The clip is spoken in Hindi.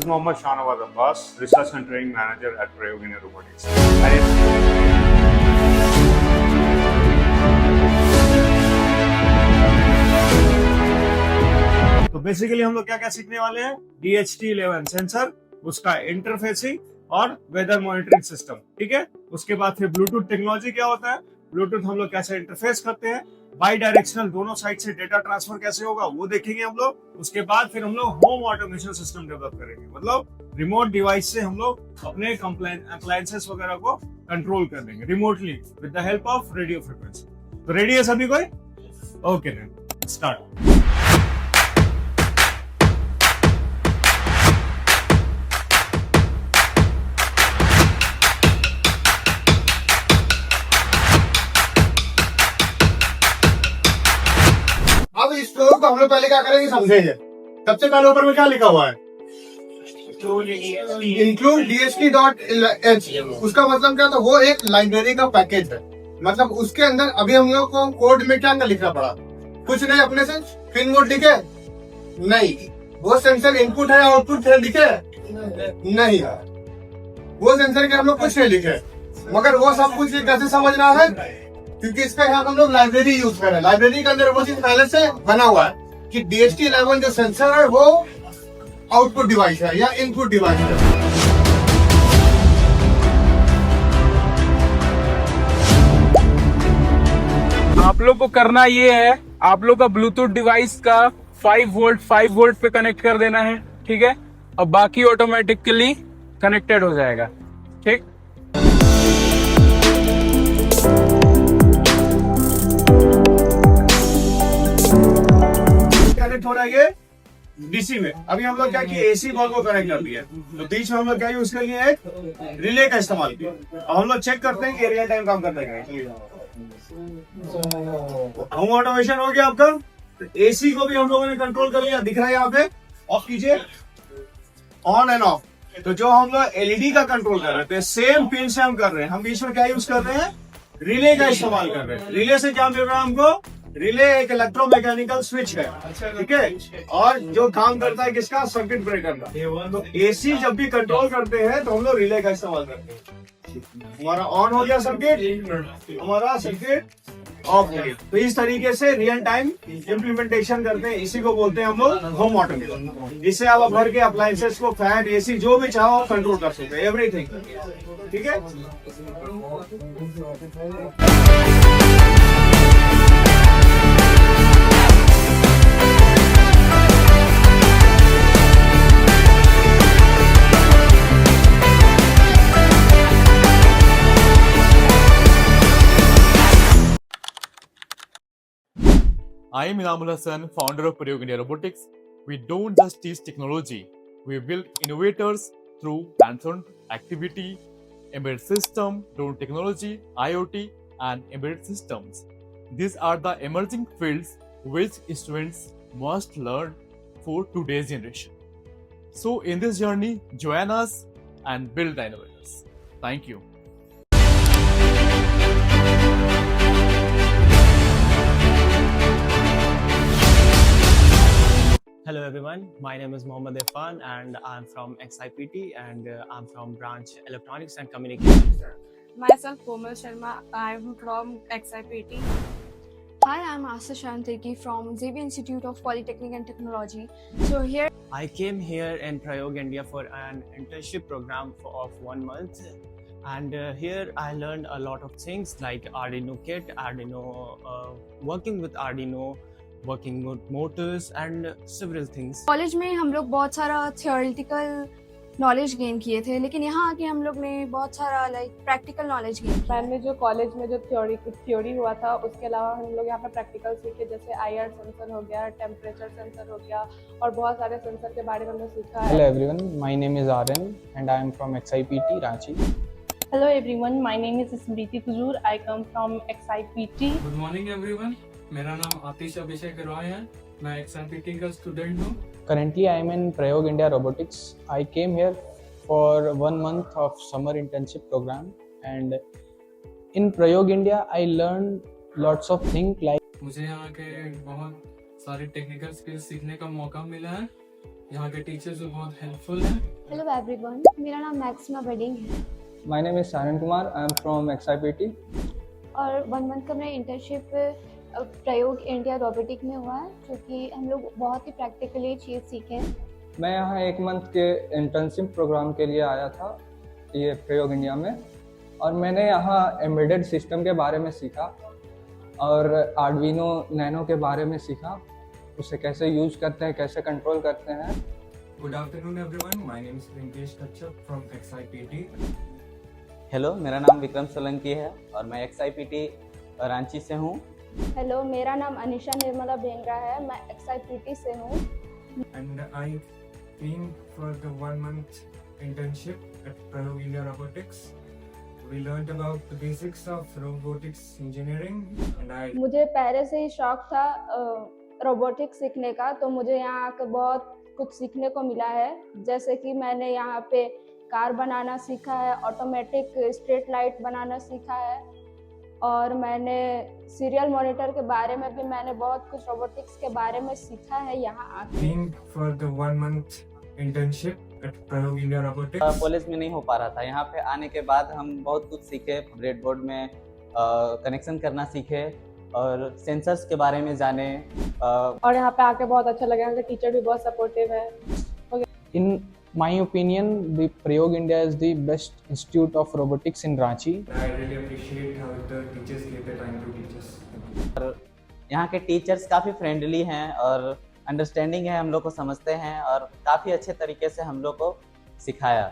Mohammad Shahnawaz Abbas, Research and Training Manager at Prayog India Robotics. तो बेसिकली हम लोग क्या क्या सीखने वाले हैं, DHT11 सेंसर, उसका इंटरफेसिंग और वेदर मॉनिटरिंग सिस्टम, ठीक है। उसके बाद फिर ब्लूटूथ टेक्नोलॉजी क्या होता है, ब्लूटूथ हम लोग कैसे इंटरफेस करते हैं, बाई डायरेक्शनल दोनों साइड से डेटा ट्रांसफर कैसे होगा वो देखेंगे हम लोग। उसके बाद फिर हम लोग होम ऑटोमेशन सिस्टम डेवलप करेंगे, मतलब रिमोट डिवाइस से हम लोग अपने अप्लायंसेस वगैरह को कंट्रोल कर देंगे remotely with the help of radio frequency. तो रेडी है सभी कोई? Okay then start. अब इस फ्लोर को हम लोग पहले क्या करेंगे समझेंगे। सबसे पहले ऊपर में क्या लिखा हुआ है, इंक्लूड DHT.h। उसका मतलब क्या था, वो एक लाइब्रेरी का पैकेज है। मतलब उसके अंदर अभी हम लोग को कोड में क्या लिखना पड़ा, कुछ नहीं। अपने से पिन मोड लिखे नहीं, वो सेंसर इनपुट है आउटपुट है लिखे नहीं, वो सेंसर के हम लोग कुछ नहीं लिखे। मगर वो सब कुछ कैसे समझना है, क्योंकि इसका यहाँ हम लोग लाइब्रेरी यूज कर रहे हैं। लाइब्रेरी के अंदर वो चीज पहले से बना हुआ है कि DHT11 जो सेंसर है वो आउटपुट डिवाइस है या इनपुट डिवाइस है। आप लोग को करना ये है, आप लोग का ब्लूटूथ डिवाइस का 5 वोल्ट पे कनेक्ट कर देना है, ठीक है। और बाकी ऑटोमेटिकली कनेक्टेड हो जाएगा, ठीक। कनेक्ट हो रहा है ये डीसी में। अभी हम लोग क्या किए, AC बॉल को कनेक्ट कर दिया, तो बीच में हम लोग क्या यूज कर लिए, एक रिले का इस्तेमाल किया। अब हम लोग चेक करते हैं कि रियल टाइम काम करता है। होम ऑटोमेशन हो गया आपका। तो AC को भी हम लोगों ने कंट्रोल कर लिया, दिख रहा है यहाँ पे, ऑफ कीजिए, ऑन एंड ऑफ। तो जो हम लोग LED का कंट्रोल कर रहे थे, सेम पिन से हम कर रहे हैं। हम बीच में क्या यूज कर रहे हैं, रिले का इस्तेमाल कर रहे हैं। रिले से क्या मिल रहा है हमको, रिले एक इलेक्ट्रोमैकेनिकल स्विच है, ठीक है, और जो काम करता है किसका, सर्किट ब्रेकर का। तो AC जब भी कंट्रोल करते हैं तो हम लोग रिले का इस्तेमाल करते हैं। हमारा ऑन हो गया सर्किट, हमारा सर्किट ऑफ हो गया। तो इस तरीके से रियल टाइम इम्प्लीमेंटेशन करते हैं, इसी को बोलते हैं हम लोग होम ऑटोमेशन। इससे आप घर के अप्लायंसेस को, फैन, AC जो भी चाहो कंट्रोल कर सकते हैं, एवरीथिंग, ठीक है। I am Inamul Hassan, founder of Prayog India Robotics. We don't just teach technology, we build innovators through hands-on activity, embedded system, drone technology, IoT, and embedded systems. These are the emerging fields which students must learn for today's generation. So in this journey, join us and build the innovators. Thank you. Hello everyone, my name is Mohammad Irfan and I'm from XIPT and I'm from branch Electronics and Communications. Myself Komal Sharma, I'm from XIPT. Hi, I'm Asa Shanteki from Xavier Institute of Polytechnic and Technology. So here I came here in Prayog India for an internship program of 1 month and here I learned a lot of things like Arduino kit, working with Arduino, working with motors and several things. College में हम लोग बहुत सारा थियोरेटिकल नॉलेज गेन किए थे, लेकिन यहाँ आके हम लोग ने बहुत सारा प्रैक्टिकल नॉलेज गेन किया। मैंने जो कॉलेज में जो थ्योरी हुआ था, उसके अलावा हम लोग यहाँ पे प्रैक्टिकल सीखे, जैसे IR सेंसर हो गया, टेम्परेचर सेंसर हो गया, और बहुत सारे सेंसर के बारे में हमने सीखा है। Hello everyone, my name is Aryan and I am from XIPT Ranchi. Hello everyone, my name is Smriti Tujur. I come from XIPT. Good morning everyone. मेरा नाम आतिश अभिषेक रॉय है, मैं XIPT का स्टूडेंट हूँ। Currently I am in Prayog India Robotics. I came here for 1 month of summer internship program and in Prayog India I learned lots of things like मुझे यहाँ के बहुत सारी टेक्निकल स्किल्स सीखने का मौका मिला है यहाँ के टीचर्स भी बहुत हेल्पफुल हैं। हेलो एवरीवन, मेरा नाम मैक्सिमा बडिंग है My name is Saran Kumar. I am from XIPT. और 1 मंथ का मेरा इंटर्नशिप प्रयोग इंडिया रोबोटिक में हुआ है, जो कि हम लोग बहुत ही प्रैक्टिकली चीज़ सीखे हैं। मैं यहाँ 1 मंथ के इंटर्नशिप प्रोग्राम के लिए आया था ये प्रयोग इंडिया में, और मैंने यहाँ एम्बेडेड सिस्टम के बारे में सीखा और आर्डुइनो नैनो के बारे में सीखा, उसे कैसे यूज करते हैं, कैसे कंट्रोल करते हैं। Good afternoon everyone, my name is Rinkesh Kachchap from XIPT. Hello, मेरा नाम विक्रम सोलंकी है और मैं XIPT रांची से हूँ। हेलो, मेरा नाम अनिशा निर्मला बेंद्रा है, मैं XIPT से हूँ। And I came for the 1 month internship at Prayog India Robotics. We learned about the basics of robotics engineering and I मुझे पहले से ही शौक था रोबोटिक्स सीखने का, तो मुझे यहाँ आकर बहुत कुछ सीखने को मिला है। जैसे कि मैंने यहाँ पे कार बनाना सीखा है, ऑटोमेटिक स्ट्रीट लाइट बनाना सीखा है, और मैंने सीरियल मॉनिटर के बारे में भी मैंने बहुत कुछ रोबोटिक्स के बारे में सीखा है यहाँ आके। came for the 1 month internship at Prayog India Robotics. College में नहीं हो पा रहा था, यहाँ पे आने के बाद हम बहुत कुछ सीखे, ब्रेडबोर्ड में कनेक्शन करना सीखे और सेंसर्स के बारे में जाने। और यहाँ पे आके बहुत अच्छा लगा, यहाँ के टीचर भी बहुत सपोर्टिव है। In my opinion, the Prayog India is the best institute of robotics in Ranchi. I really appreciate how the teachers gave the time to teach us. यहाँ के टीचर्स काफ़ी फ्रेंडली हैं और अंडरस्टैंडिंग है, हम लोग को समझते हैं और काफ़ी अच्छे तरीके से हम लोग को सिखाया।